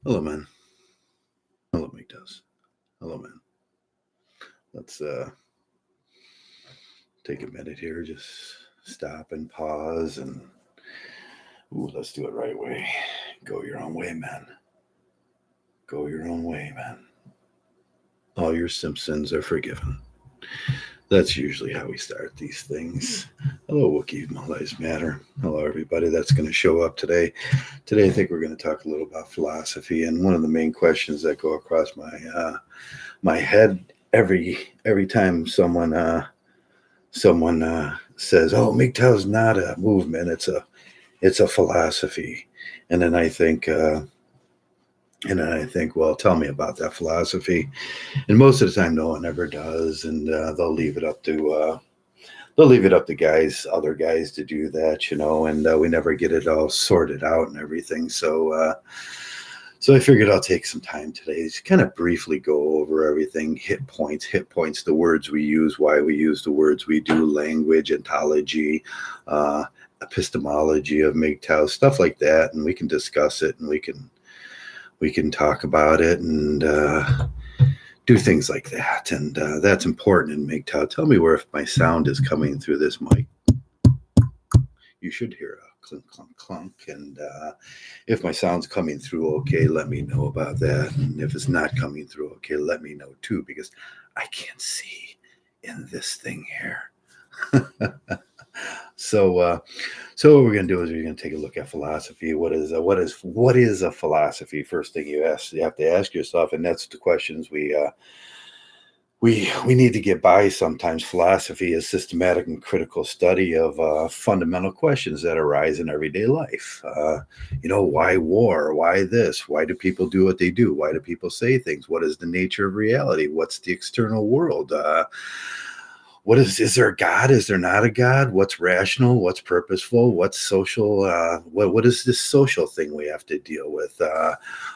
Hello, man. Hello, MGTOWs. Hello, man. Let's take a minute here. Just stop and pause and let's do it right way. Go your own way, man. Go your own way, man. All your Simpsons are forgiven. That's usually how we start these things. Hello, Wookiee. My lives matter. Hello, everybody that's going to show up today. Today, I think we're going to talk a little about philosophy, and one of the main questions that go across my head every time someone says, "Oh, MGTOW is not a movement; it's a philosophy," and then I think. Well, tell me about that philosophy. And most of the time, no one ever does, and they'll leave it up to other guys to do that, and we never get it all sorted out and everything. So I figured I'll take some time today to kind of briefly go over everything, hit points, the words we use, why we use the words we do, language, ontology, epistemology of MGTOW, stuff like that, and we can discuss it and we can talk about it and do things like that. And that's important in MGTOW. Tell me if my sound is coming through this mic. You should hear a clunk, clunk, clunk. And if my sound's coming through okay, let me know about that. And if it's not coming through okay, let me know too, because I can't see in this thing here. So what we're going to do is we're going to take a look at philosophy. What is a philosophy? First thing you have to ask yourself, and that's the questions we need to get by sometimes. Philosophy is systematic and critical study of fundamental questions that arise in everyday life. Why war? Why this? Why do people do what they do? Why do people say things? What is the nature of reality? What's the external world? Is there a God? Is there not a God? What's rational? What's purposeful? What's social? What is this social thing we have to deal with?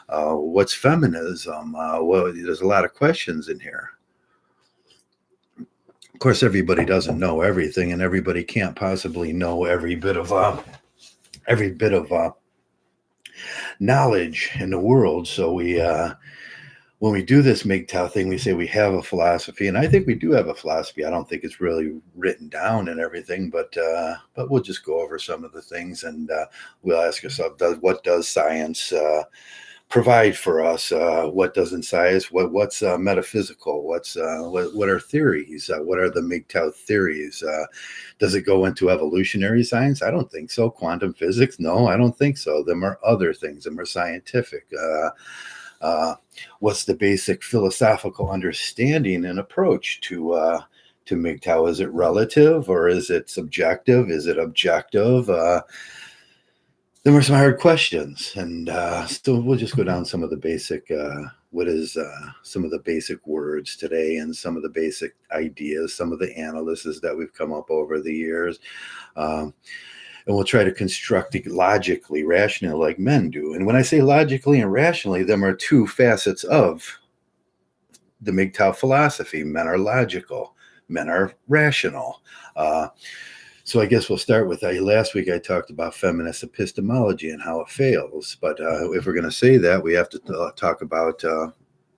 What's feminism? There's a lot of questions in here. Of course, everybody doesn't know everything, and everybody can't possibly know every bit of knowledge in the world. So when we do this MGTOW thing, we say we have a philosophy, and I think we do have a philosophy. I don't think it's really written down and everything, but we'll just go over some of the things, and we'll ask ourselves, what does science provide for us? What doesn't science? What's metaphysical? What are theories? What are the MGTOW theories? Does it go into evolutionary science? I don't think so. Quantum physics? No, I don't think so. Them are other things. Them are scientific. What's the basic philosophical understanding and approach to MGTOW? Is it relative or is it subjective? Is it objective? There were some hard questions, and so we'll just go down some of the basic. Some of the basic words today, and some of the basic ideas, some of the analysis that we've come up over the years. And we'll try to construct it logically, rationally, like men do. And when I say logically and rationally, them are two facets of the MGTOW philosophy. Men are logical, men are rational. So I guess we'll start with last week I talked about feminist epistemology and how it fails. But if we're going to say that, we have to talk about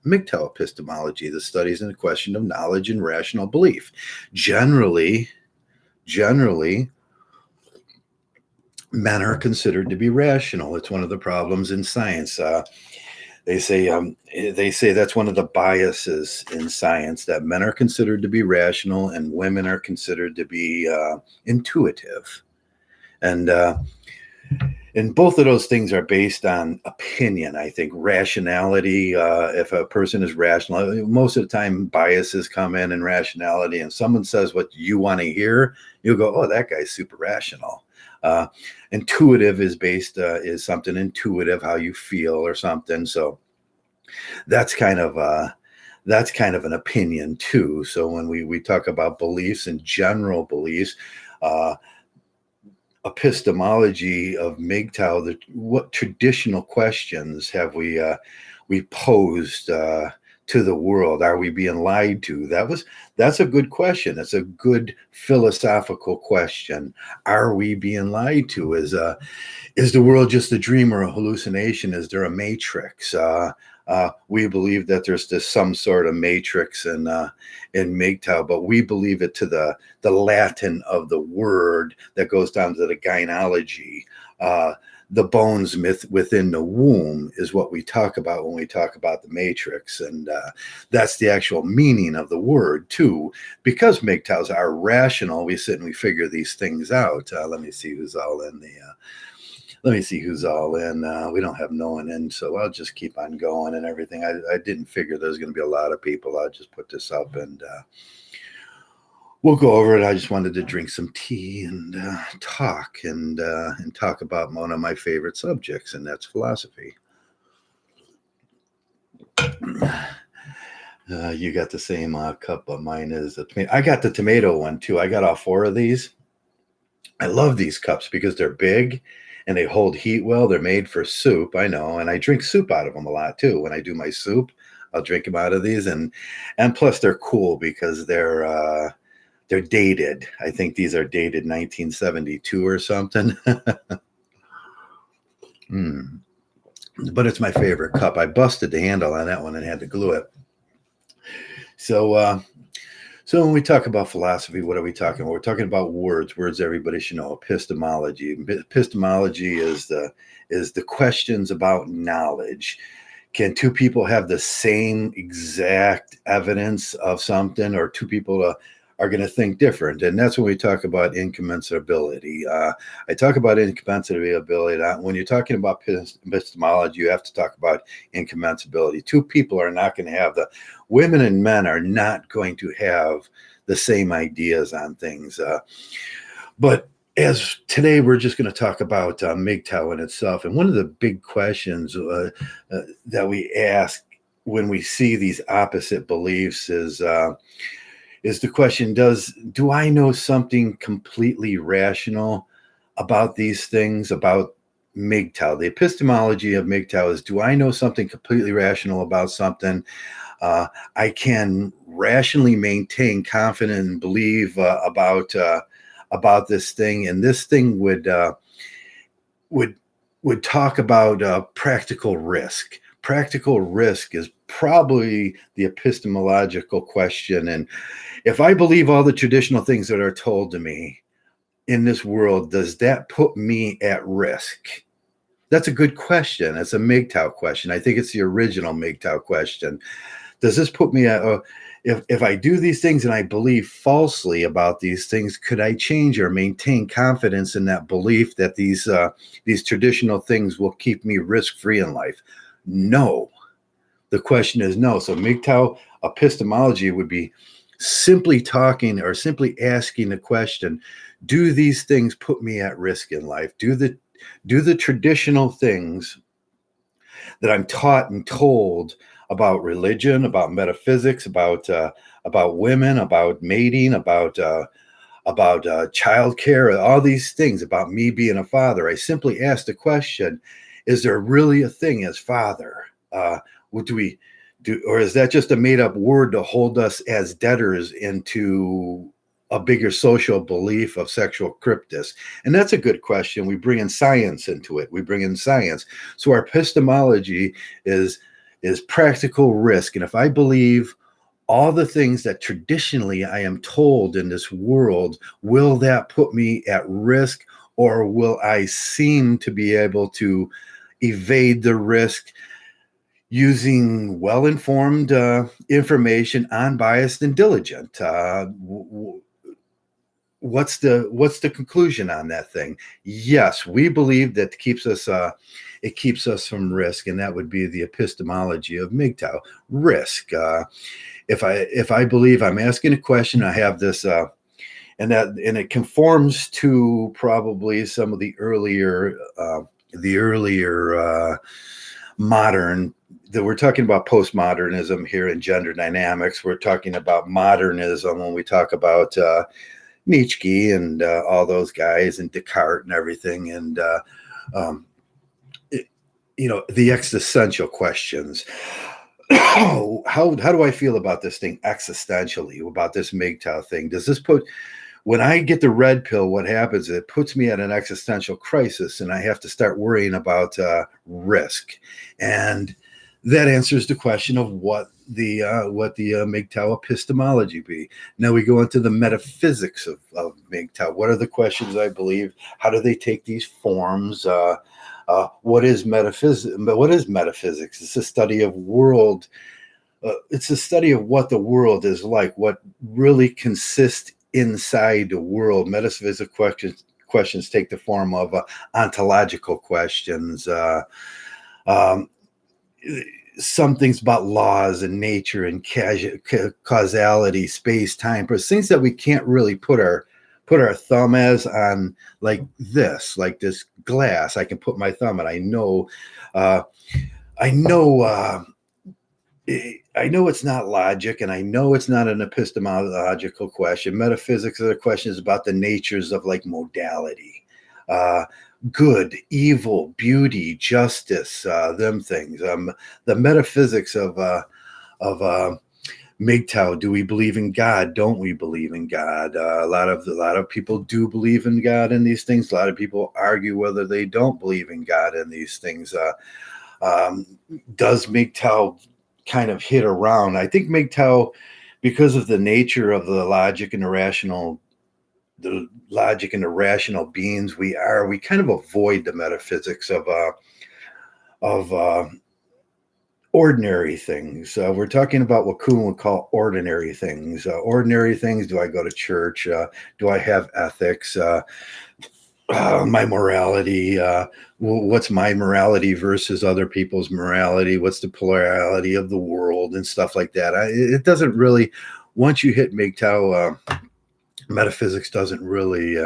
MGTOW epistemology, the studies in the question of knowledge and rational belief. Generally, men are considered to be rational. It's one of the problems in science. They say that's one of the biases in science, that men are considered to be rational and women are considered to be intuitive. And both of those things are based on opinion. I think rationality, if a person is rational, most of the time biases come in rationality, and someone says what you want to hear, you'll go, oh, that guy's super rational. Intuitive is something intuitive, how you feel or something. So that's kind of an opinion too. So when we talk about beliefs and general beliefs, epistemology of MGTOW, what traditional questions have we posed to the world? Are we being lied to? That's a good question. It's a good philosophical question. Are we being lied to? Is the world just a dream or a hallucination? Is there a matrix? We believe that there's some sort of matrix in MGTOW, but we believe it to the Latin of the word that goes down to the gynecology. The bones myth within the womb is what we talk about when we talk about the matrix. And that's the actual meaning of the word too. Because MGTOWs are rational, we sit and we figure these things out. Let me see who's all in we don't have no one in, so I'll just keep on going and everything. I didn't figure there's going to be a lot of people. I'll just put this up and we'll go over it. I just wanted to drink some tea and talk about one of my favorite subjects, and that's philosophy. You got the same cup, but mine is a tomato. I got the tomato one too. I got all 4 of these. I love these cups because they're big and they hold heat well. They're made for soup, I know, and I drink soup out of them a lot too. When I do my soup, I'll drink them out of these, and plus they're cool because they're dated. I think these are dated 1972 or something. But it's my favorite cup. I busted the handle on that one and had to glue it. So when we talk about philosophy, what are we talking about? We're talking about words everybody should know. Epistemology. Epistemology is the questions about knowledge. Can 2 people have the same exact evidence of something, or 2 people are going to think different? And that's when we talk about incommensurability. I talk about incommensurability. When you're talking about epistemology, you have to talk about incommensurability. 2 people are not going to have women and men are not going to have the same ideas on things. But as today, we're just going to talk about MGTOW in itself. And one of the big questions that we ask when we see these opposite beliefs is the question, do I know something completely rational about these things, about MGTOW? The epistemology of MGTOW is, do I know something completely rational about something? I can rationally maintain confidence and believe about this thing, and this thing would talk about practical risk. Practical risk is probably the epistemological question. And if I believe all the traditional things that are told to me in this world, does that put me at risk? That's a good question. It's a MGTOW question. I think it's the original MGTOW question. Does this put me at, if I do these things and I believe falsely about these things, could I change or maintain confidence in that belief that these traditional things will keep me risk-free in life? No. The question is no. So MGTOW epistemology would be simply talking or simply asking the question, do these things put me at risk in life? Do the traditional things that I'm taught and told about religion, about metaphysics, about women, about mating, about childcare, all these things, about me being a father? I simply ask the question, is there really a thing as father? What do we do? Or is that just a made up word to hold us as debtors into a bigger social belief of sexual cryptis? And that's a good question. We bring in science into it. So our epistemology is practical risk. And if I believe all the things that traditionally I am told in this world, will that put me at risk, or will I seem to be able to evade the risk using well-informed information, unbiased and diligent? What's the conclusion on that thing? Yes, we believe that it keeps us from risk, and that would be the epistemology of MGTOW. Risk. If I believe I'm asking a question, I have this, and it conforms to probably some of the earlier modern. That we're talking about postmodernism here in gender dynamics. We're talking about modernism when we talk about Nietzsche and all those guys and Descartes and everything, and the existential questions. how do I feel about this thing existentially, about this MGTOW thing? Does this put, when I get the red pill, what happens? It puts me at an existential crisis, and I have to start worrying about risk. And that answers the question of what the MGTOW epistemology be. Now we go into the metaphysics of MGTOW. What are the questions I believe? How do they take these forms? What is metaphysics? What is metaphysics? It's a study of world. It's a study of what the world is like, what really consists inside the world. Metaphysical questions take the form of ontological questions. Some things about laws and nature and causality, space, time, things that we can't really put our thumb as on, like this glass. I can put my thumb and I know it's not logic, and I know it's not an epistemological question. Metaphysics are the questions about the natures of like modality, good, evil, beauty, justice, them things. The metaphysics of MGTOW. Do we believe in God? Don't we believe in God? A lot of people do believe in God in these things. A lot of people argue whether they don't believe in God in these things. Does MGTOW kind of hit around? I think MGTOW, because of the nature of the logic and the rational beings we kind of avoid the metaphysics of ordinary things. We're talking about what Kuhn would call ordinary things. Ordinary things. Do I go to church? Do I have ethics? My morality. What's my morality versus other people's morality? What's the plurality of the world and stuff like that? It doesn't really. Once you hit MGTOW, metaphysics doesn't really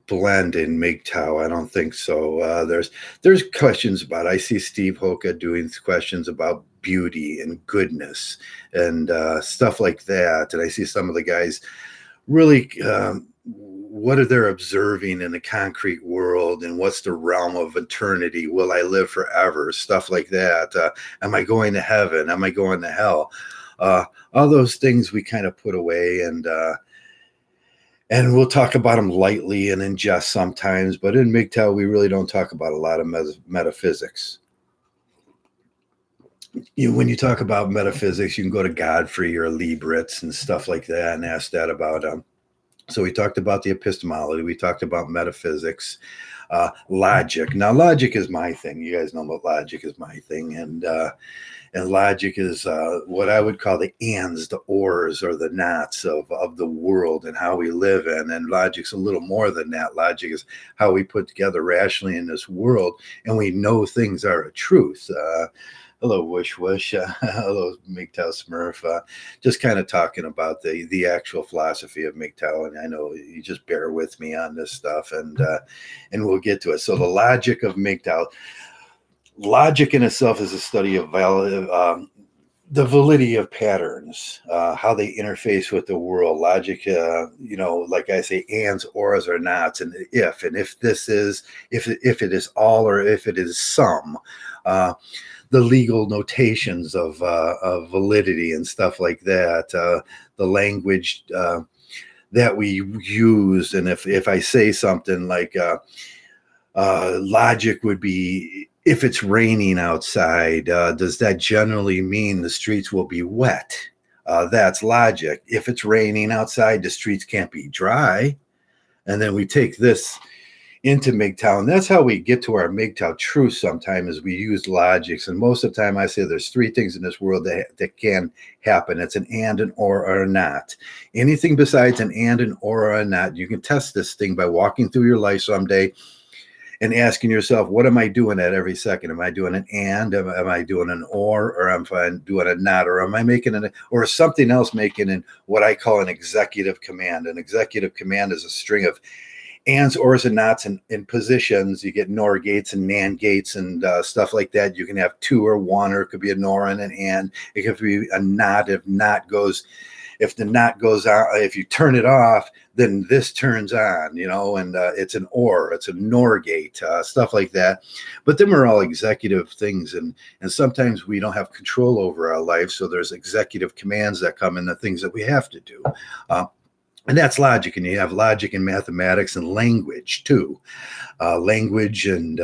blend in MGTOW. I don't think so. There's questions about. I see Steve Hoka doing questions about beauty and goodness and stuff like that, and I see some of the guys really. What are they observing in the concrete world, and what's the realm of eternity? Will I live forever? Stuff like that. Am I going to heaven? Am I going to hell? All those things we kind of put away, and we'll talk about them lightly and in jest sometimes. But in MGTOW, we really don't talk about a lot of metaphysics. When you talk about metaphysics, you can go to Godfrey or Leibniz and stuff like that and ask that about them. So we talked about the epistemology. We talked about metaphysics, logic. Now, logic is my thing. You guys know what logic is my thing. And logic is what I would call the ands, the ors, or the nots of the world and how we live in. And logic's a little more than that. Logic is how we put together rationally in this world, and we know things are a truth. Hello, Wish Wish. Hello, MGTOW Smurf. Just kind of talking about the actual philosophy of MGTOW, and I know you just bear with me on this stuff, and we'll get to it. So the logic of MGTOW. Logic in itself is a study of the validity of patterns, how they interface with the world. Logic, like I say, ands, ors, or nots, and if this is, if it is all, or if it is some. The legal notations of validity and stuff like that, the language that we use, and if I say something like logic would be, if it's raining outside, does that generally mean the streets will be wet? That's logic. If it's raining outside, the streets can't be dry. And then we take this into MGTOW, and that's how we get to our MGTOW truth sometimes, is we use logics. And most of the time I say there's three things in this world that can happen. It's an and, an or a not. Anything besides an and, an or a not, you can test this thing by walking through your life someday and asking yourself, what am I doing at every second? Am I doing an and? Am I doing an or am I doing a not? Or am I making or something else making in what I call an executive command? An executive command is a string of ands, ors, and nots in positions. You get NOR gates and NAND gates and stuff like that. You can have two or one, or it could be a NOR and an and. It could be a not if not goes if the knot goes on, if you turn it off, then this turns on, and it's an or, it's a NOR gate, stuff like that. But then we're all executive things, and sometimes we don't have control over our life. So there's executive commands that come in, the things that we have to do. And that's logic. And you have logic in mathematics and language too. Language and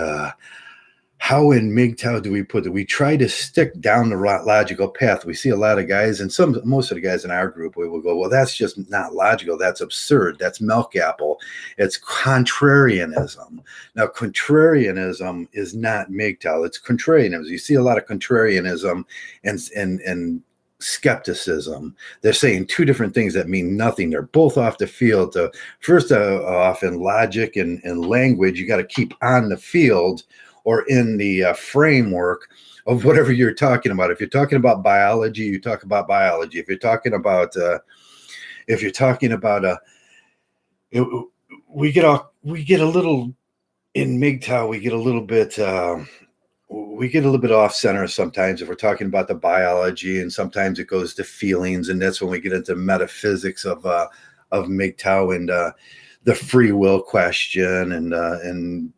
how in MGTOW do we put it? We try to stick down the logical path. We see a lot of guys, and most of the guys in our group, we will go, well, that's just not logical. That's absurd. That's milk apple. It's contrarianism. Now, contrarianism is not MGTOW. It's contrarianism. You see a lot of contrarianism and skepticism. They're saying two different things that mean nothing. They're both off the field. First off, in logic and language, you got to keep on the field or in the framework of whatever you're talking about. If you're talking about biology, you talk about biology. If you're talking about, we get a little in MGTOW. We get a little bit off center sometimes if we're talking about the biology, and sometimes it goes to feelings, and that's when we get into metaphysics of MGTOW and the free will question and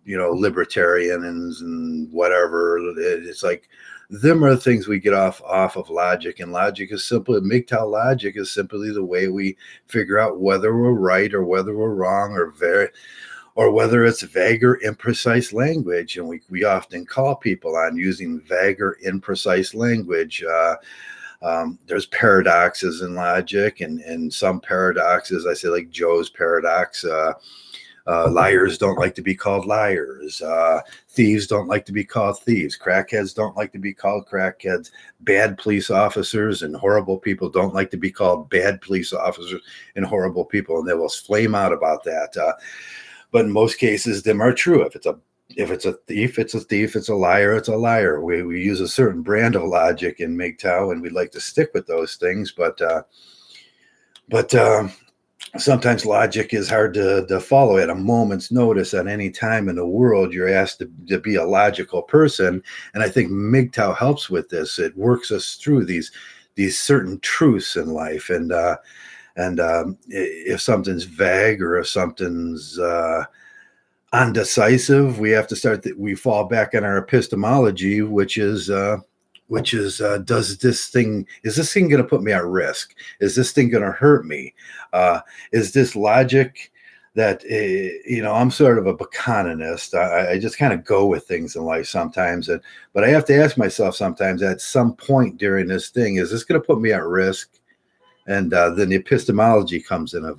libertarians and whatever. It's like them are the things we get off of logic, and logic is simply MGTOW. Logic is simply the way we figure out whether we're right or whether we're wrong, or whether it's vague or imprecise language. And we often call people on using vague or imprecise language. There's paradoxes in logic, and some paradoxes, I say, like Joe's paradox. Liars don't like to be called liars. Thieves don't like to be called thieves. Crackheads don't like to be called crackheads. Bad police officers and horrible people don't like to be called bad police officers and horrible people, and they will flame out about that. But in most cases, them are true. If it's a thief, it's a thief. It's a liar, it's a liar. We use a certain brand of logic in MGTOW, and we'd like to stick with those things. But sometimes logic is hard to follow at a moment's notice. At any time in the world, you're asked to be a logical person, and I think MGTOW helps with this. It works us through these certain truths in life, and if something's vague or if something's undecisive, we have to we fall back on our epistemology, which is is this thing going to put me at risk? Is this thing going to hurt me? Is this logic that, I'm sort of a Baconist. I just kind of go with things in life sometimes. But I have to ask myself sometimes at some point during this thing, is this going to put me at risk? And then the epistemology comes in of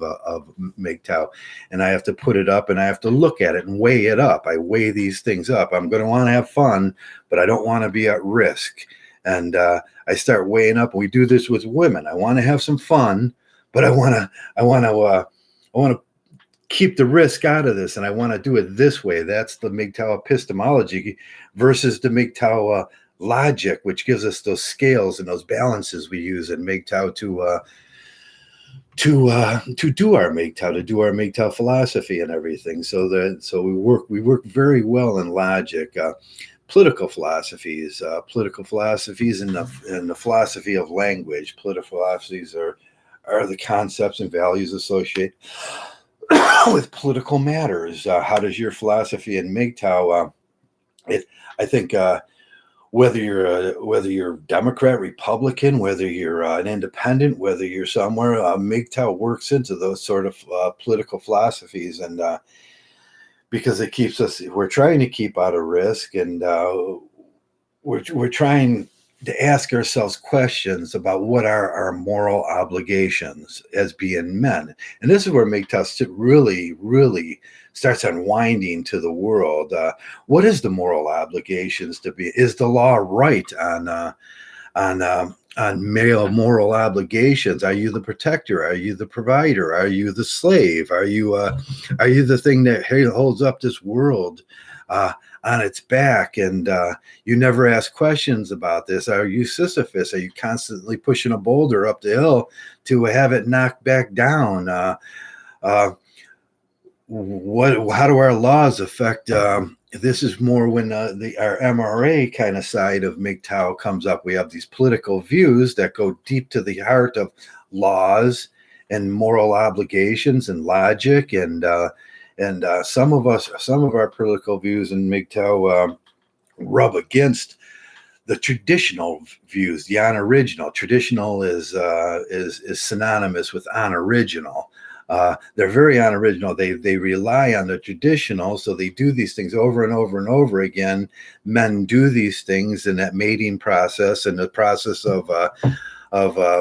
MGTOW, and I have to put it up and I have to look at it and weigh it up. I weigh these things up. I'm going to want to have fun, but I don't want to be at risk. And I start weighing up. And we do this with women. I want to have some fun, but I want to keep the risk out of this, and I want to do it this way. That's the MGTOW epistemology versus the MGTOW logic, which gives us those scales and those balances we use in MGTOW to do our MGTOW, to do our MGTOW philosophy and everything. So we work very well in logic. Political philosophies and the philosophy of language. Political philosophies are the concepts and values associated with political matters. How does your philosophy in MGTOW? I think. Whether you're Democrat, Republican, whether you're an independent, whether you're somewhere, MGTOW works into those sort of political philosophies, and because it keeps us. We're trying to keep out of risk, and we're trying to ask ourselves questions about what are our moral obligations as being men. And this is where MGTOW really, really starts unwinding to the world. What is the moral obligations to be? Is the law right on male moral obligations? Are you the protector? Are you the provider? Are you the slave? Are you the thing that holds up this world on its back? And you never ask questions about this. Are you Sisyphus? Are you constantly pushing a boulder up the hill to have it knocked back down? How do our laws affect? This is more when our MRA kind of side of MGTOW comes up. We have these political views that go deep to the heart of laws and moral obligations and logic, and some of our political views in MGTOW rub against the traditional views, the unoriginal. Traditional is synonymous with unoriginal. They're very unoriginal. They rely on the traditional, so they do these things over and over and over again. Men do these things in that mating process and the process of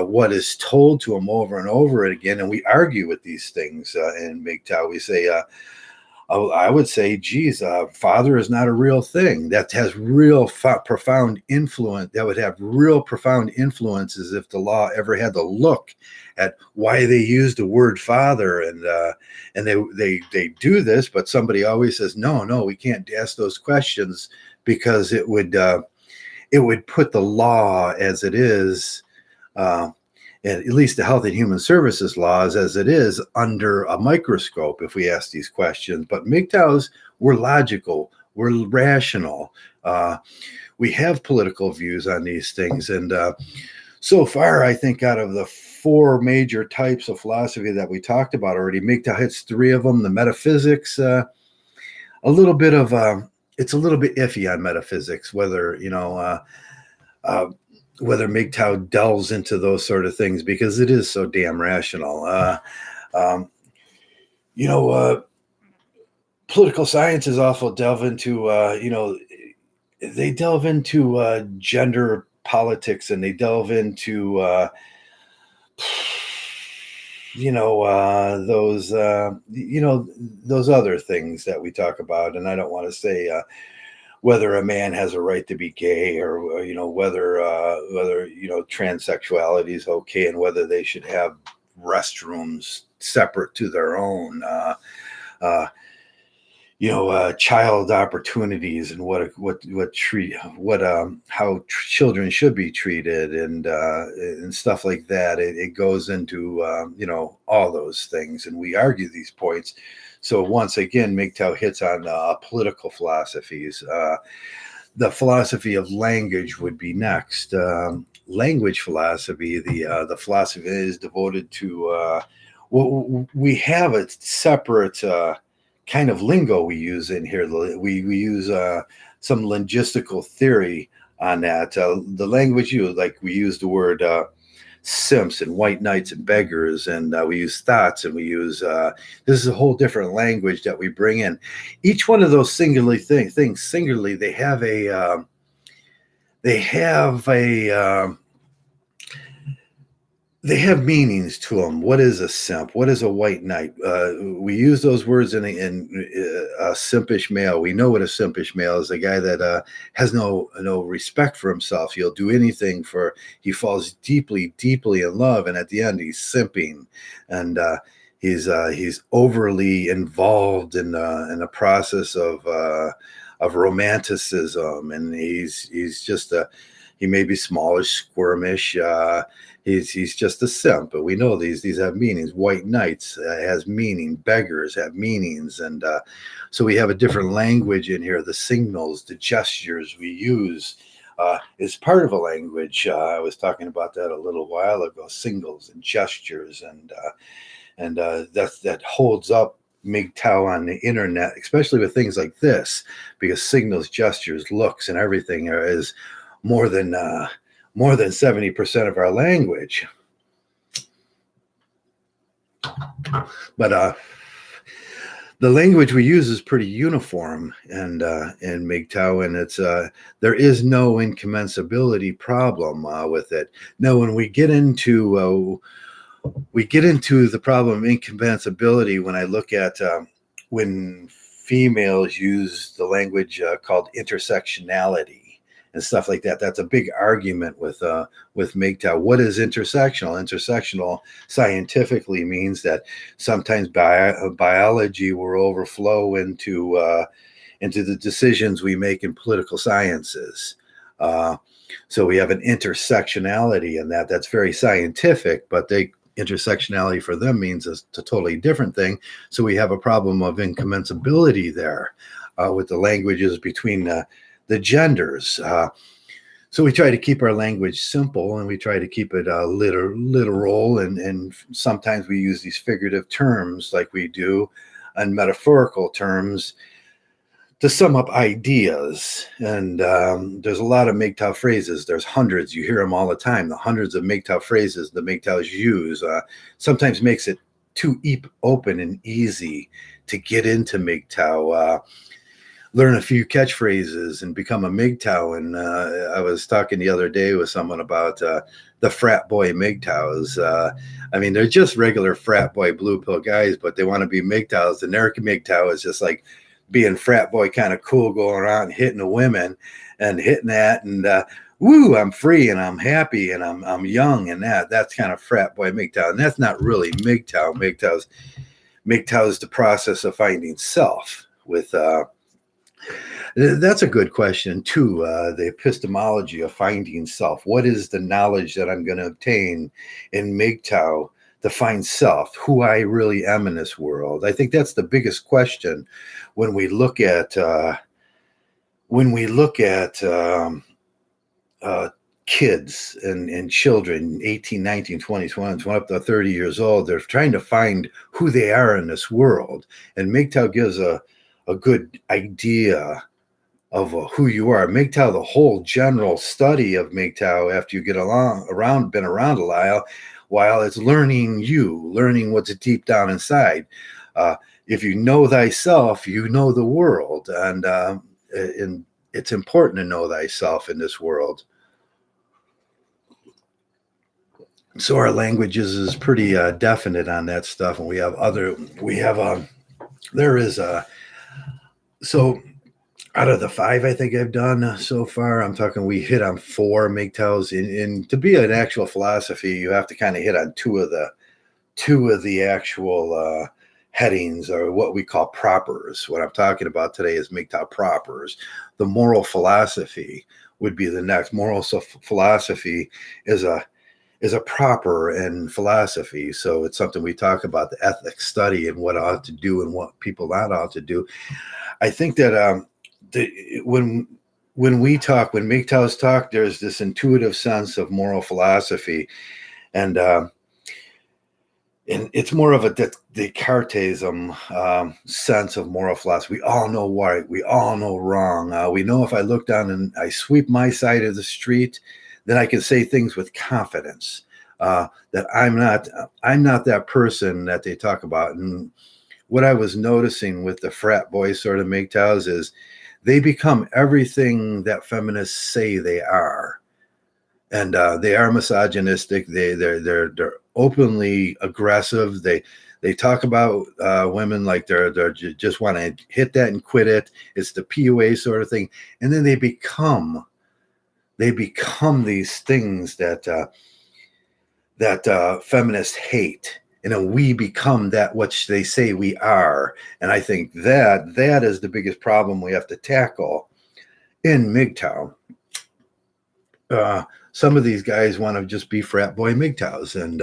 what is told to them over and over again, and we argue with these things in MGTOW. We say, I would say, geez, father is not a real thing. That has real profound influence. That would have real profound influences if the law ever had to look at why they use the word father. And they do this, but somebody always says, no, we can't ask those questions because it would put the law as it is, at least the Health and Human Services laws as it is, under a microscope if we ask these questions. But MGTOWs, we're logical, we're rational. We have political views on these things. And so far, I think out of the 4 major types of philosophy that we talked about already, MGTOW hits 3 of them. The metaphysics, a little bit of, it's a little bit iffy on metaphysics, whether MGTOW delves into those sort of things, because it is so damn rational. Political sciences also delve into, they delve into gender politics, and they delve into, those other things that we talk about. And I don't want to say, whether a man has a right to be gay, or whether transsexuality is okay, and whether they should have restrooms separate to their own, child opportunities, and how children should be treated, and stuff like that. It goes into all those things, and we argue these points. So once again, MGTOW hits on political philosophies. The philosophy of language would be next. Language philosophy, the philosophy is devoted to, we have a separate kind of lingo we use in here. We use some linguistical theory on that. The language we use the word simps and white knights and beggars, and we use thoughts, and we use this is a whole different language that we bring in. Each one of those singularly things singularly, they have meanings to them. What is a simp? What is a white knight? We use those words in a simpish male. We know what a simpish male is: a guy that has no respect for himself. He'll do anything he falls deeply, deeply in love, and at the end he's simping, and he's overly involved in a process of romanticism, and he's just he may be smallish, squirmish. He's just a simp, but we know these have meanings. White knights has meaning. Beggars have meanings, and so we have a different language in here. The signals, the gestures we use is part of a language. I was talking about that a little while ago. Signals and gestures, and that holds up MGTOW on the internet, especially with things like this, because signals, gestures, looks, and everything is more than 70% of our language. But the language we use is pretty uniform, and in MGTOW, and it's there is no incommensurability problem with it. Now, when we get into the problem of incommensurability, when I look at when females use the language called intersectionality and stuff like that, that's a big argument with MGTOW. What is intersectional? Intersectional scientifically means that sometimes biology will overflow into the decisions we make in political sciences. So we have an intersectionality in that. That's very scientific, but intersectionality for them means a totally different thing. So we have a problem of incommensurability there with the languages between the genders. So we try to keep our language simple, and we try to keep it literal, and sometimes we use these figurative terms like we do, and metaphorical terms to sum up ideas. And there's a lot of MGTOW phrases. There's hundreds. You hear them all the time. The hundreds of MGTOW phrases the MGTOWs use sometimes makes it too open and easy to get into MGTOW. Learn a few catchphrases and become a MGTOW. And I was talking the other day with someone about the frat boy MGTOWs. I mean, they're just regular frat boy blue pill guys, but they want to be MGTOWs. And their MGTOW is just like being frat boy, kind of cool, going around and hitting the women and hitting that. And woo, I'm free and I'm happy and I'm young, and that's kind of frat boy MGTOW. And that's not really MGTOW. MGTOW is the process of finding self with that's a good question too. The epistemology of finding self. What is the knowledge that I'm going to obtain in MGTOW to find self, who I really am in this world? I think that's the biggest question when we look at kids and children, 18, 19, 20, 21, up to 30 years old. They're trying to find who they are in this world, and MGTOW gives a good idea of who you are. MGTOW, the whole general study of MGTOW, after you get been around a while, it's learning what's deep down inside. If you know thyself, you know the world, and it's important to know thyself in this world. So our languages is pretty definite on that stuff, and so out of the 5 I think I've done so far, I'm talking we hit on 4 MGTOWs. In to be an actual philosophy, you have to kind of hit on two of the actual headings, or what we call propers. What I'm talking about today is MGTOW propers. The moral philosophy would be the next. Moral philosophy is a proper in philosophy. So it's something we talk about, the ethics study and what ought to do and what people not ought to do. I think that when MGTOWs talk, there's this intuitive sense of moral philosophy, and it's more of a Descartesism sense of moral philosophy. We all know right, we all know wrong. We know if I look down and I sweep my side of the street, then I can say things with confidence that I'm not that person that they talk about. And what I was noticing with the frat boy sort of MGTOWs is they become everything that feminists say they are, and they are misogynistic. They're openly aggressive. They talk about women like they're just want to hit that and quit it. It's the PUA sort of thing, and then they become these things that feminists hate. And then we become that which they say we are. And I think that is the biggest problem we have to tackle in MGTOW. Some of these guys want to just be frat boy MGTOWs and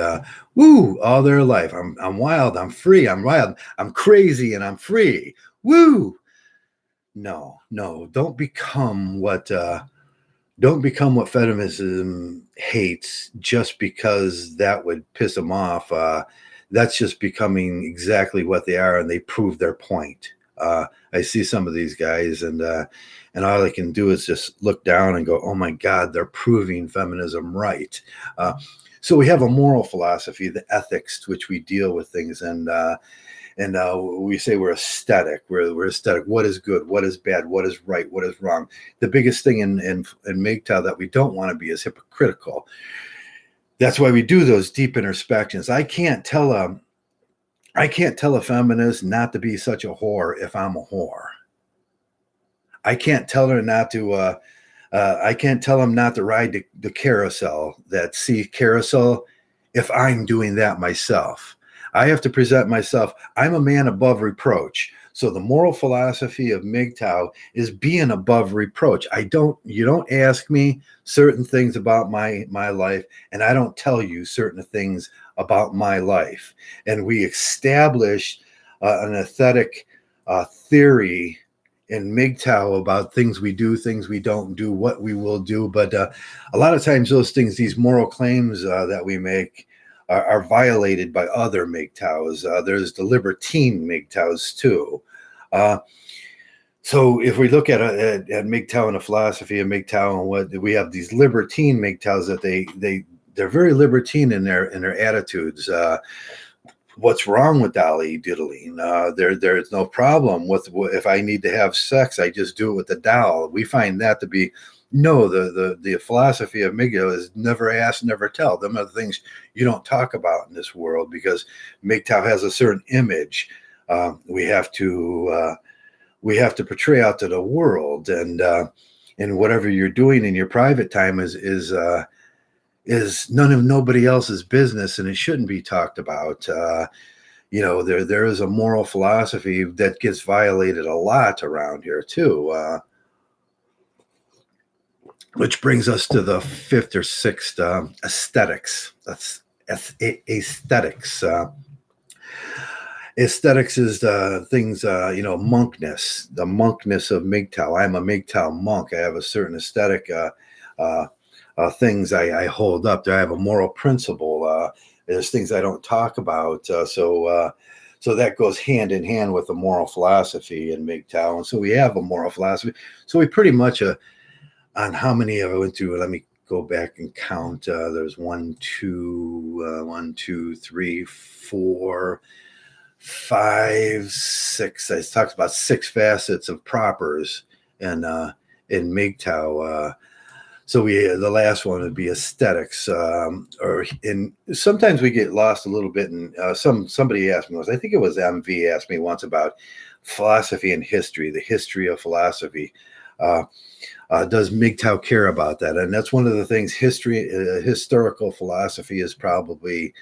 woo, all their life. I'm wild, I'm free, I'm wild, I'm crazy, and I'm free. Woo! No, don't become what feminism hates just because that would piss them off. That's just becoming exactly what they are, and they prove their point. I see some of these guys, and all I can do is just look down and go, oh my God, they're proving feminism right. So we have a moral philosophy, the ethics, to which we deal with things, and we say we're aesthetic. We're aesthetic. What is good? What is bad? What is right? What is wrong? The biggest thing in MGTOW that we don't want to be is hypocritical. That's why we do those deep introspections. I can't tell a feminist not to be such a whore if I'm a whore. I can't tell her not to. I can't tell them not to ride the carousel, that sea carousel, if I'm doing that myself. I have to present myself. I'm a man above reproach. So the moral philosophy of MGTOW is being above reproach. You don't ask me certain things about my life, and I don't tell you certain things about my life. And we establish an aesthetic theory MGTOW about things we do, things we don't do, what we will do. But a lot of times those things, these moral claims that we make are violated by other MGTOWs. There's the libertine MGTOWs too. So if we look at MGTOW and a philosophy of MGTOW, and what we have, these libertine MGTOWs that they're very libertine in their attitudes. What's wrong with dolly diddling? There's no problem with if I need to have sex, I just do it with the doll. We find that to be no. The philosophy of MGTOW is never ask, never tell. Them are the things you don't talk about in this world, because MGTOW has a certain image. We have to portray out to the world, and whatever you're doing in your private time is nobody else's business, and it shouldn't be talked about. There is a moral philosophy that gets violated a lot around here too, which brings us to the fifth or sixth, aesthetics. That's aesthetics. Aesthetics is the things, monkness, the monkness of MGTOW. I'm a MGTOW monk. I have a certain aesthetic things I hold up there. I have a moral principle. There's things I don't talk about. So that goes hand in hand with the moral philosophy in MGTOW. And so we have a moral philosophy. So we pretty much, on how many I went through, let me go back and count. There's 1, 2, 3, 4, 5, 6. I talked about 6 facets of propers in MGTOW. So the last one would be aesthetics, sometimes we get lost a little bit. And somebody asked me once, I think it was MV asked me once about philosophy and history, the history of philosophy. Does MGTOW care about that? And that's one of the things. Historical philosophy is probably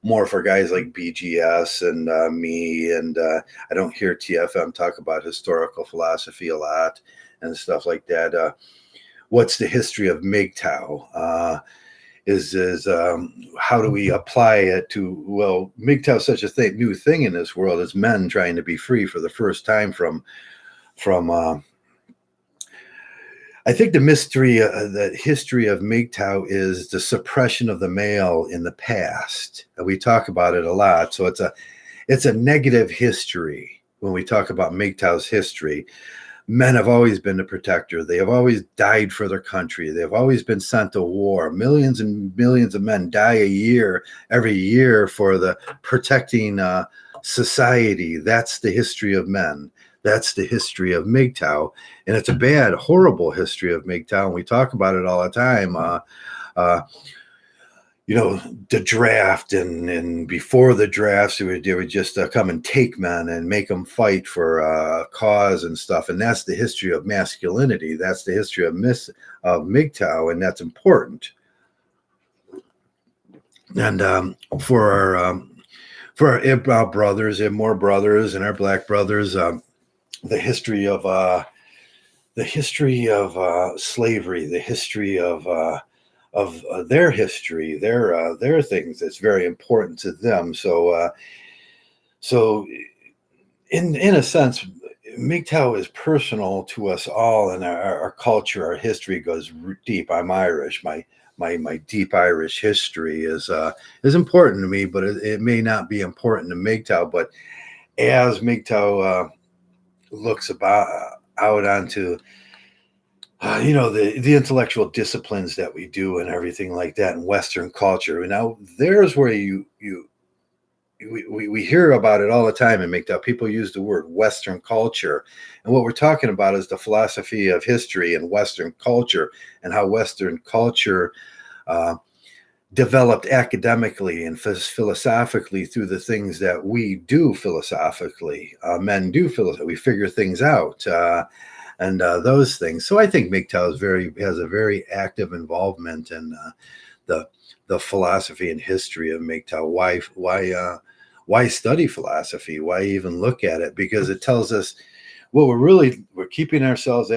more for guys like BGS and me, and I don't hear TFM talk about historical philosophy a lot and stuff like that. What's the history of MGTOW? Is how do we apply it to, well, MGTOW is such a new thing in this world as men trying to be free for the first time from I think the history of MGTOW is the suppression of the male in the past. And we talk about it a lot. So it's a negative history when we talk about MGTOW's history. Men have always been the protector. They have always died for their country. They have always been sent to war. Millions and millions of men die every year for the protecting society. That's the history of men. That's the history of MGTOW. And it's a bad, horrible history of MGTOW. And we talk about it all the time. The draft and before the drafts, they would just come and take men and make them fight for a cause and stuff. And that's the history of masculinity. That's the history of MGTOW, and that's important. And for our brothers and more brothers and our black brothers, the history of slavery, the history of their history, their things that's very important to them. So in a sense, MGTOW is personal to us all, and our culture, our history goes deep. I'm Irish. My deep Irish history is important to me, but it may not be important to MGTOW. But as MGTOW looks out onto the intellectual disciplines that we do and everything like that in Western culture. Now, there's where we hear about it all the time in MGTOW. People use the word Western culture. And what we're talking about is the philosophy of history and Western culture, and how Western culture developed academically and philosophically through the things that we do philosophically. Men do philosophically. We figure things out. And those things. So I think MGTOW has a very active involvement in the philosophy and history of MGTOW. Why study philosophy? Why even look at it? Because it tells us, well, we're keeping ourselves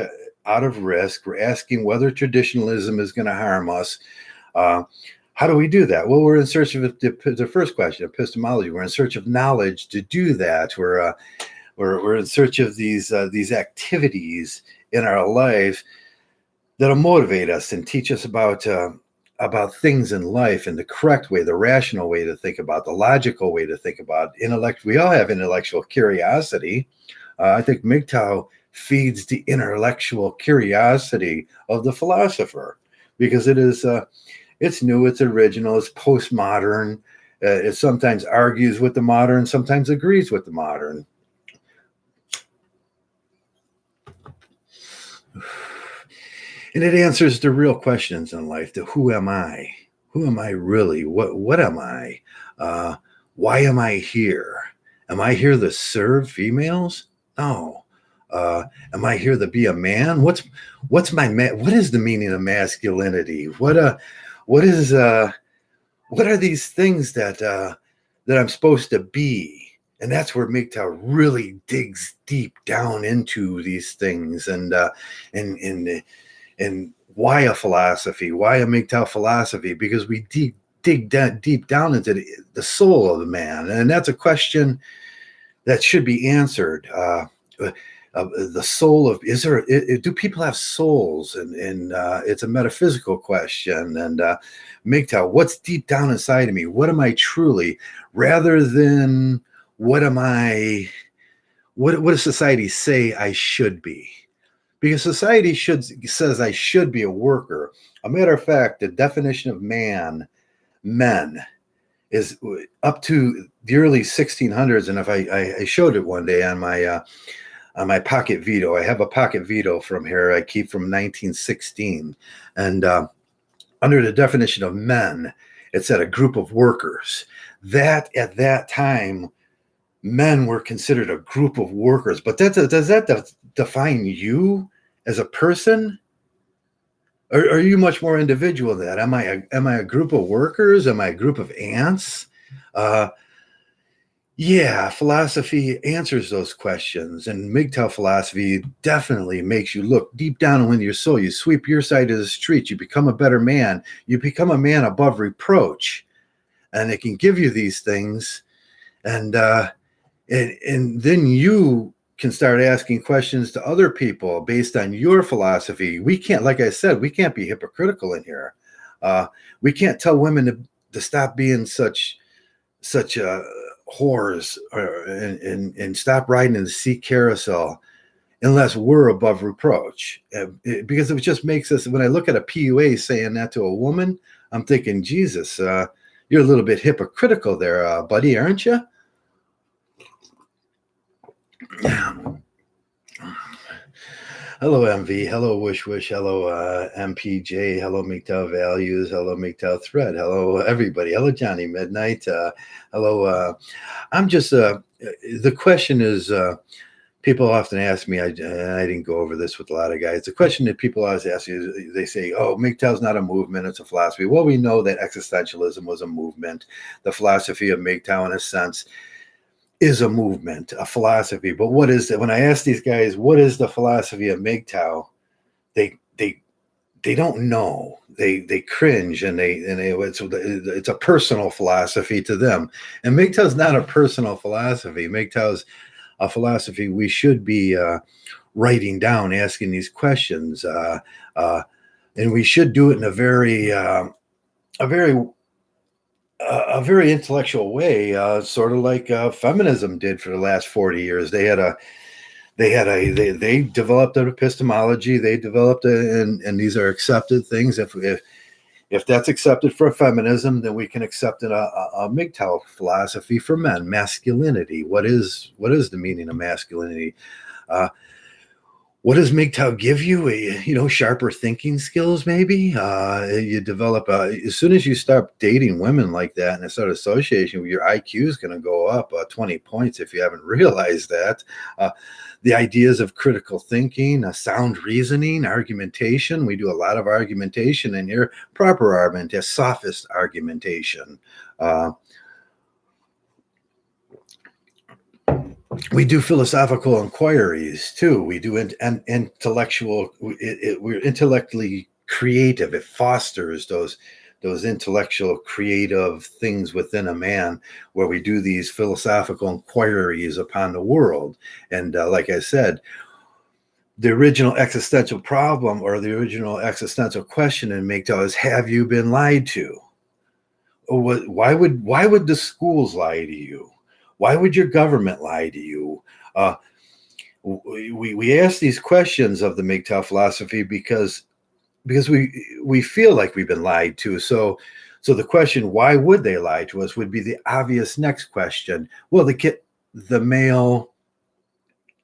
out of risk. We're asking whether traditionalism is going to harm us. How do we do that? Well, we're in search of the first question, epistemology. We're in search of knowledge to do that. we're in search of these activities in our life that'll motivate us and teach us about things in life in the correct way, the rational way to think about, the logical way to think about intellect. We all have intellectual curiosity. I think MGTOW feeds the intellectual curiosity of the philosopher because it's new, it's original, it's postmodern. It sometimes argues with the modern, sometimes agrees with the modern. And it answers the real questions in life. The who am I? Who am I really? What am I? Why am I here? Am I here to serve females? No. Am I here to be a man? What is the meaning of masculinity? What are these things that I'm supposed to be? And that's where MGTOW really digs deep down into these things and why a philosophy? Why a MGTOW philosophy? Because we dig deep down into the soul of the man, and that's a question that should be answered. The soul of do people have souls? And it's a metaphysical question. And MGTOW, what's deep down inside of me? What am I truly? Rather than what am I? What does society say I should be? Because society says I should be a worker. A matter of fact, the definition of men, is up to the early 1600s. And if I showed it one day on my pocket Vito, I have a pocket Vito from here I keep from 1916, and under the definition of men, it said a group of workers. That at that time, men were considered a group of workers. But does that define you as a person? Or are you much more individual than that? Am I a group of workers? Am I a group of ants? Yeah, philosophy answers those questions, and MGTOW philosophy definitely makes you look deep down within your soul. You sweep your side of the street, you become a better man. You become a man above reproach, and it can give you these things, and then you can start asking questions to other people based on your philosophy. We can't, like I said, we can't be hypocritical in here. We can't tell women to stop being such whores and stop riding in the seat carousel unless we're above reproach. Because it just makes us, when I look at a PUA saying that to a woman, I'm thinking, Jesus, you're a little bit hypocritical there, buddy, aren't you? Hello, MV. Hello, Wish. Hello, MPJ. Hello, MGTOW Values. Hello, MGTOW Thread. Hello, everybody. Hello, Johnny Midnight. Hello. I'm just, the question is, people often ask me, I didn't go over this with a lot of guys. The question that people always ask you, they say, oh, MGTOW's not a movement, it's a philosophy. Well, we know that existentialism was a movement. The philosophy of MGTOW, in a sense, is a movement, a philosophy. But what is it? When I ask these guys, what is the philosophy of MGTOW? They don't know. They cringe and it's a personal philosophy to them. And MGTOW's not a personal philosophy. MGTOW's a philosophy we should be writing down, asking these questions, and we should do it in a very intellectual way, sort of like feminism did for the last 40 years. They developed an epistemology. They developed and these are accepted things. If that's accepted for feminism, then we can accept a MGTOW philosophy for men. Masculinity. What is the meaning of masculinity? What does MGTOW give you? Sharper thinking skills, maybe. You develop, as soon as you start dating women like that and start association, your IQ is going to go up 20 points if you haven't realized that. The ideas of critical thinking, sound reasoning, argumentation. We do a lot of argumentation in here. Proper argument, sophist argumentation. We do philosophical inquiries too. We do intellectual. We're intellectually creative. It fosters those intellectual, creative things within a man, where we do these philosophical inquiries upon the world. And like I said, the original existential problem, or the original existential question in MGTOW, is: have you been lied to? Or why would the schools lie to you? Why would your government lie to you? We ask these questions of the MGTOW philosophy because we feel like we've been lied to. So the question, why would they lie to us, would be the obvious next question. Well, to get the male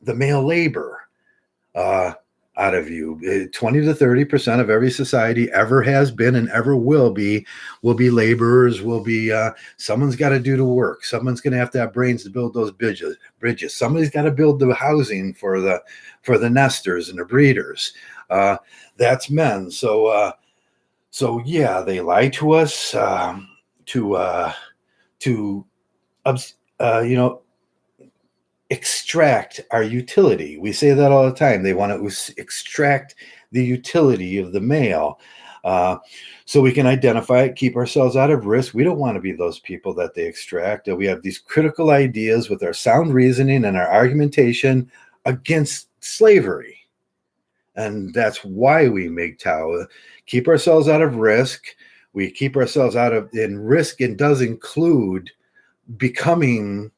labor out of you. 20 to 30% of every society ever has been and ever will be laborers, will be someone's got to do the work. Someone's going to have brains to build those bridges. Somebody's got to build the housing for the nesters and the breeders. That's men. So yeah, they lie to us to extract our utility. We say that all the time. They want to extract the utility of the male, so we can identify it, keep ourselves out of risk. We don't want to be those people that they extract. We have these critical ideas with our sound reasoning and our argumentation against slavery. And that's why we MGTOW. Keep ourselves out of risk. We keep ourselves in risk, and does include becoming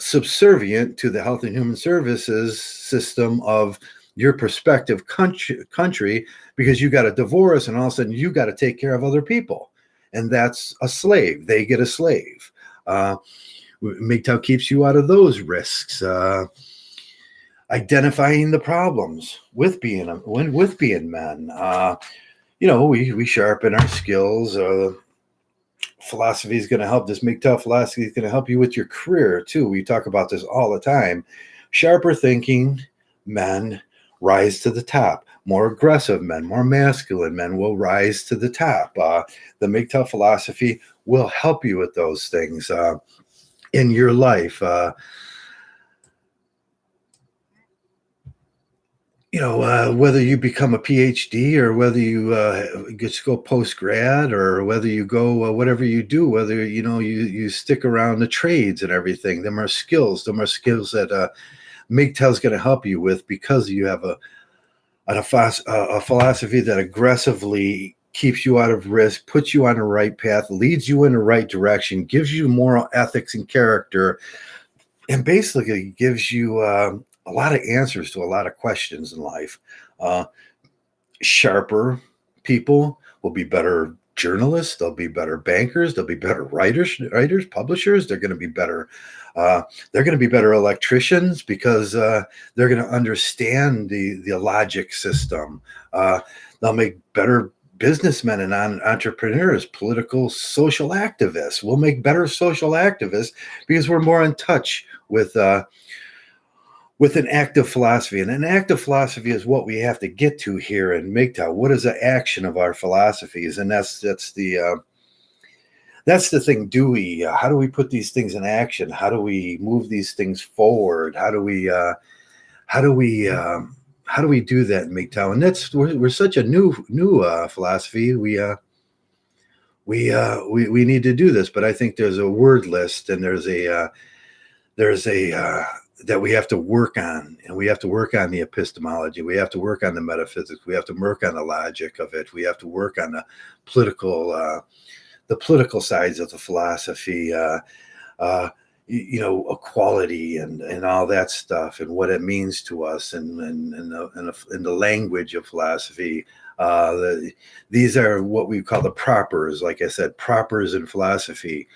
subservient to the health and human services system of your prospective country, because you got a divorce and all of a sudden you got to take care of other people, and that's a slave. They get a slave. MGTOW keeps you out of those risks. Identifying the problems with being men. We sharpen our skills. Philosophy is going to help. This MGTOW philosophy is going to help you with your career too. We talk about this all the time. Sharper thinking men rise to the top. More aggressive men, more masculine men will rise to the top. The MGTOW philosophy will help you with those things in your life. Whether you become a PhD, or whether you just go post-grad, or whether you go whatever you do, whether you stick around the trades and everything, them are skills that MGTOW is going to help you with, because you have a philosophy that aggressively keeps you out of risk, puts you on the right path, leads you in the right direction, gives you moral ethics and character, and basically gives you a lot of answers to a lot of questions in life. Sharper people will be better journalists. They'll be better bankers. They'll be better writers, publishers. They're going to be better. They're going to be better electricians, because they're going to understand the logic system. They'll make better businessmen and entrepreneurs, political, social activists. We'll make better social activists because we're more in touch with an active philosophy. And an active philosophy is what we have to get to here in MGTOW. What is the action of our philosophies? And that's the thing. How do we put these things in action? How do we move these things forward? How do we do that in MGTOW? And we're such a new philosophy. We need to do this, but I think there's a word list, and there's a that we have to work on, and we have to work on the epistemology. We have to work on the metaphysics. We have to work on the logic of it. We have to work on the political sides of the philosophy, equality and all that stuff, and what it means to us, and the language of philosophy. These are what we call the propers. Like I said, propers in philosophy.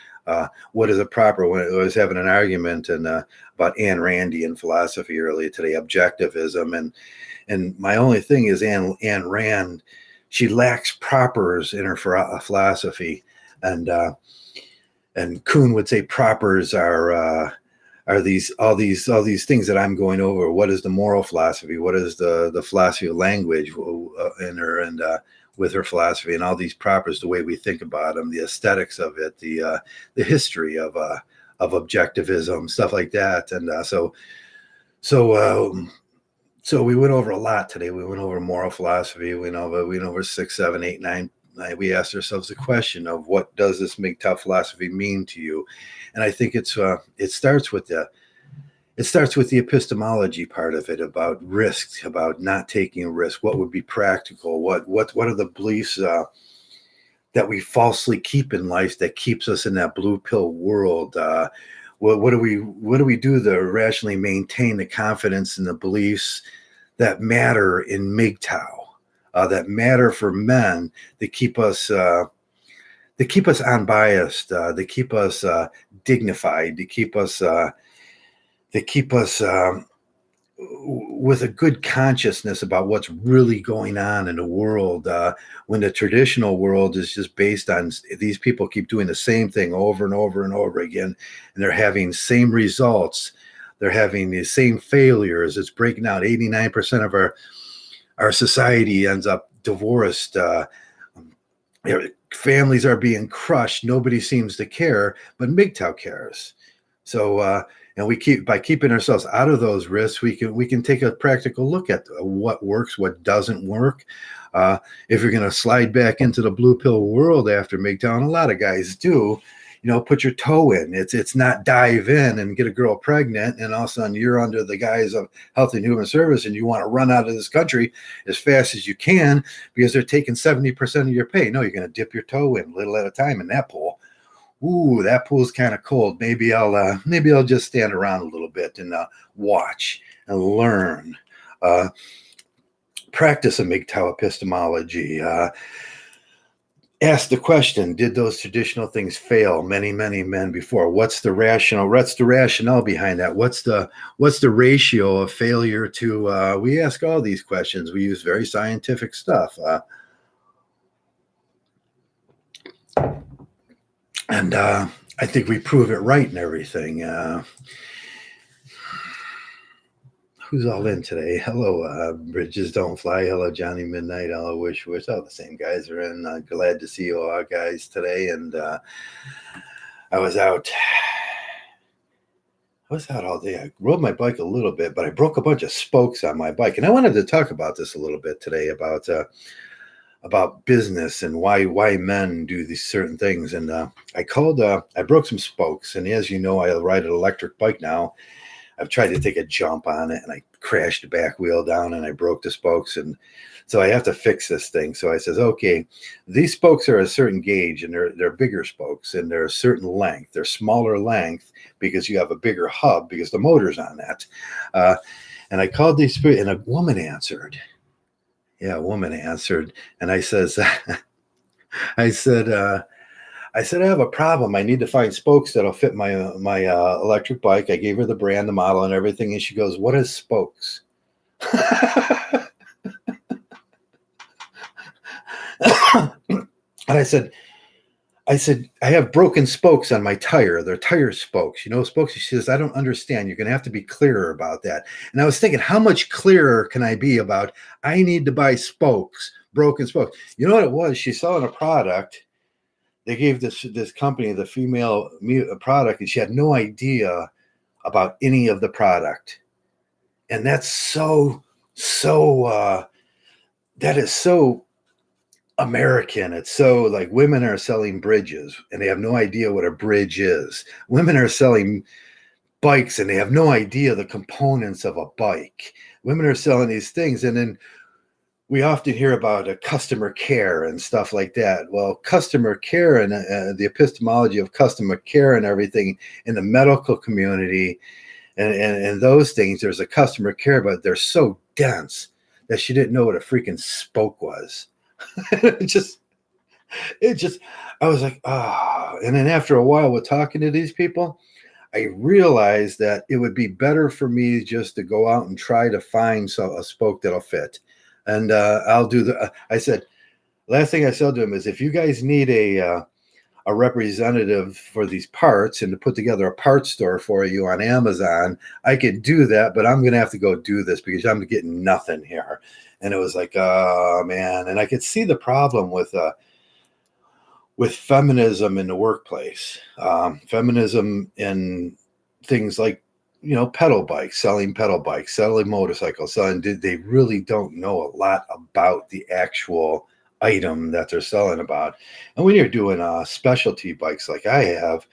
What is a proper? When I was having an argument about Ayn Randy in philosophy earlier today, objectivism, and my only thing is Ayn Rand, she lacks propers in her philosophy, and Kuhn would say propers are all these things that I'm going over. What is the moral philosophy? What is the philosophy of language in her, and with her philosophy, and all these propers, the way we think about them, the aesthetics of it, the history of objectivism, stuff like that. And so we went over a lot today. We went over moral philosophy. We went over 6, 7, 8, 9 We asked ourselves the question of what does this MGTOW philosophy mean to you? And I think it starts with the epistemology part of it, about risks, about not taking a risk. What would be practical? What are the beliefs that we falsely keep in life that keeps us in that blue pill world? What do we do to rationally maintain the confidence in the beliefs that matter in MGTOW, that matter for men, that keep us unbiased, that keep us dignified, that keep us with a good consciousness about what's really going on in the world, when the traditional world is just based on these people keep doing the same thing over and over and over again, and they're having same results. They're having the same failures. It's breaking out. 89% of our society ends up divorced. Families are being crushed. Nobody seems to care, but MGTOW cares. So, and by keeping ourselves out of those risks, we can take a practical look at what works, what doesn't work. If you're going to slide back into the blue pill world after MGTOW, and a lot of guys do, put your toe in. It's not dive in and get a girl pregnant, and all of a sudden you're under the guise of Health and Human Service, and you want to run out of this country as fast as you can because they're taking 70% of your pay. No, you're going to dip your toe in little at a time in that pool. Ooh, that pool's kind of cold. Maybe I'll just stand around a little bit and watch and learn. Practice a MGTOW epistemology. Ask the question: did those traditional things fail many, many men before? What's the rationale behind that? What's the ratio of failure to? We ask all these questions. We use very scientific stuff. And I think we prove it right and everything. Who's all in today? Hello, Bridges Don't Fly. Hello, Johnny Midnight. Hello, Wish. All the same guys are in. Glad to see you all guys today. And I was out all day. I rode my bike a little bit, but I broke a bunch of spokes on my bike. And I wanted to talk about this a little bit today, about business and why men do these certain things. And I broke some spokes. And as you know, I ride an electric bike now. I've tried to take a jump on it, and I crashed the back wheel down, and I broke the spokes. And so I have to fix this thing. So I says, okay, these spokes are a certain gauge, and they're bigger spokes, and they're a certain length. They're smaller length because you have a bigger hub because the motor's on that. And I called these, and a woman answered. Yeah, a woman answered, and I says, I said, I have a problem. I need to find spokes that'll fit my electric bike. I gave her the brand, the model, and everything, and she goes, "What is spokes?" And I said, I have broken spokes on my tire. They're tire spokes, spokes. She says, I don't understand. You're going to have to be clearer about that. And I was thinking, how much clearer can I be about I need to buy spokes, broken spokes? You know what it was? She saw in a product, they gave this company the female product, and she had no idea about any of the product. And that's so that is so American. It's so like women are selling bridges and they have no idea what a bridge is. Women are selling bikes and they have no idea the components of a bike. Women are selling these things, and then we often hear about customer care and stuff like that. Well, customer care and the epistemology of customer care and everything in the medical community and those things, there's a customer care, but they're so dense that she didn't know what a freaking spoke was. I was like, And then after a while with talking to these people, I realized that it would be better for me just to go out and try to find a spoke that'll fit. And I'll do I said, last thing I said to him is, if you guys need a representative for these parts and to put together a parts store for you on Amazon, I could do that, but I'm going to have to go do this because I'm getting nothing here. And it was like, oh man. And I could see the problem with feminism in the workplace, feminism in things like, pedal bikes, selling motorcycles, they really don't know a lot about the actual item that they're selling about. And when you're doing specialty bikes like I have,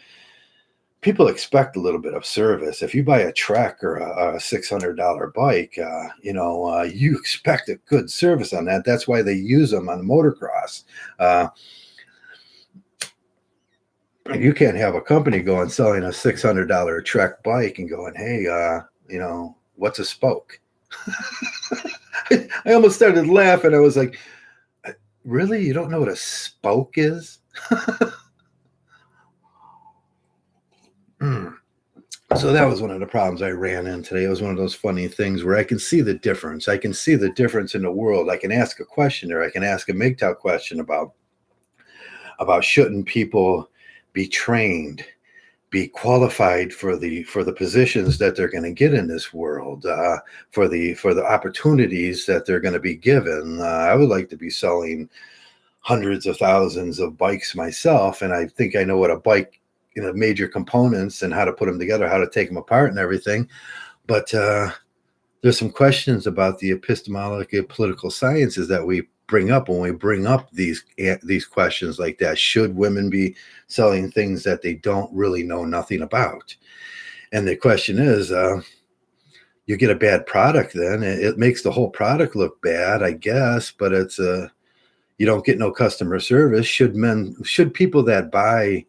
people expect a little bit of service. If you buy a Trek or a $600 bike, you expect a good service on that. That's why they use them on motocross. You can't have a company going selling a $600 Trek bike and going, hey, what's a spoke? I almost started laughing. I was like, really? You don't know what a spoke is? So that was one of the problems I ran in today. It was one of those funny things where I can see the difference. I can see the difference in the world. I can ask a question, or I can ask a MGTOW question about shouldn't people be trained, be qualified for the positions that they're going to get in this world, for the opportunities that they're going to be given. I would like to be selling hundreds of thousands of bikes myself, and I think I know what a bike, major components and how to put them together, how to take them apart and everything. But there's some questions about the epistemology of political sciences that we bring up when we bring up these questions like that. Should women be selling things that they don't really know nothing about? And the question is, you get a bad product, then it makes the whole product look bad, I guess, but it's you don't get no customer service. Should people that buy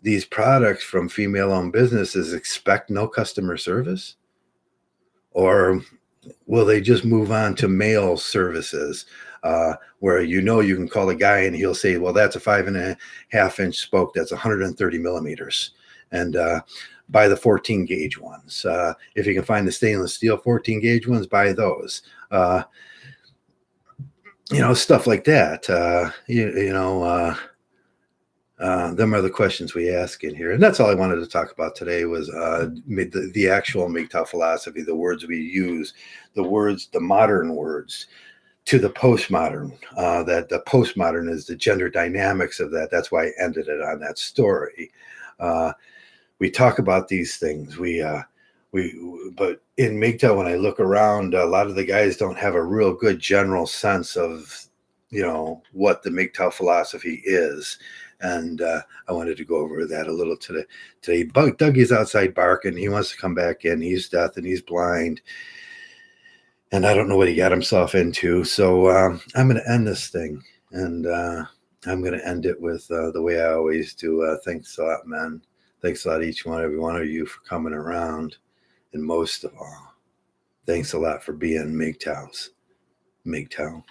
these products from female-owned businesses expect no customer service? Or will they just move on to male services, where you can call a guy and he'll say, well, that's a 5.5-inch spoke, that's 130 millimeters, and buy the 14 gauge ones. If you can find the stainless steel 14 gauge ones, buy those. Stuff like that. Them are the questions we ask in here. And that's all I wanted to talk about today was the actual MGTOW philosophy, the words we use, the modern words to the postmodern, that the postmodern is the gender dynamics of that. That's why I ended it on that story. We talk about these things. But in MGTOW, when I look around, a lot of the guys don't have a real good general sense of, what the MGTOW philosophy is. And I wanted to go over that a little today. Dougie's outside barking. He wants to come back in. He's deaf and he's blind. And I don't know what he got himself into. So I'm going to end this thing. And I'm going to end it with the way I always do. Thanks a lot, man. Thanks a lot, every one of you, for coming around. And most of all, thanks a lot for being MGTOWs. MGTOW.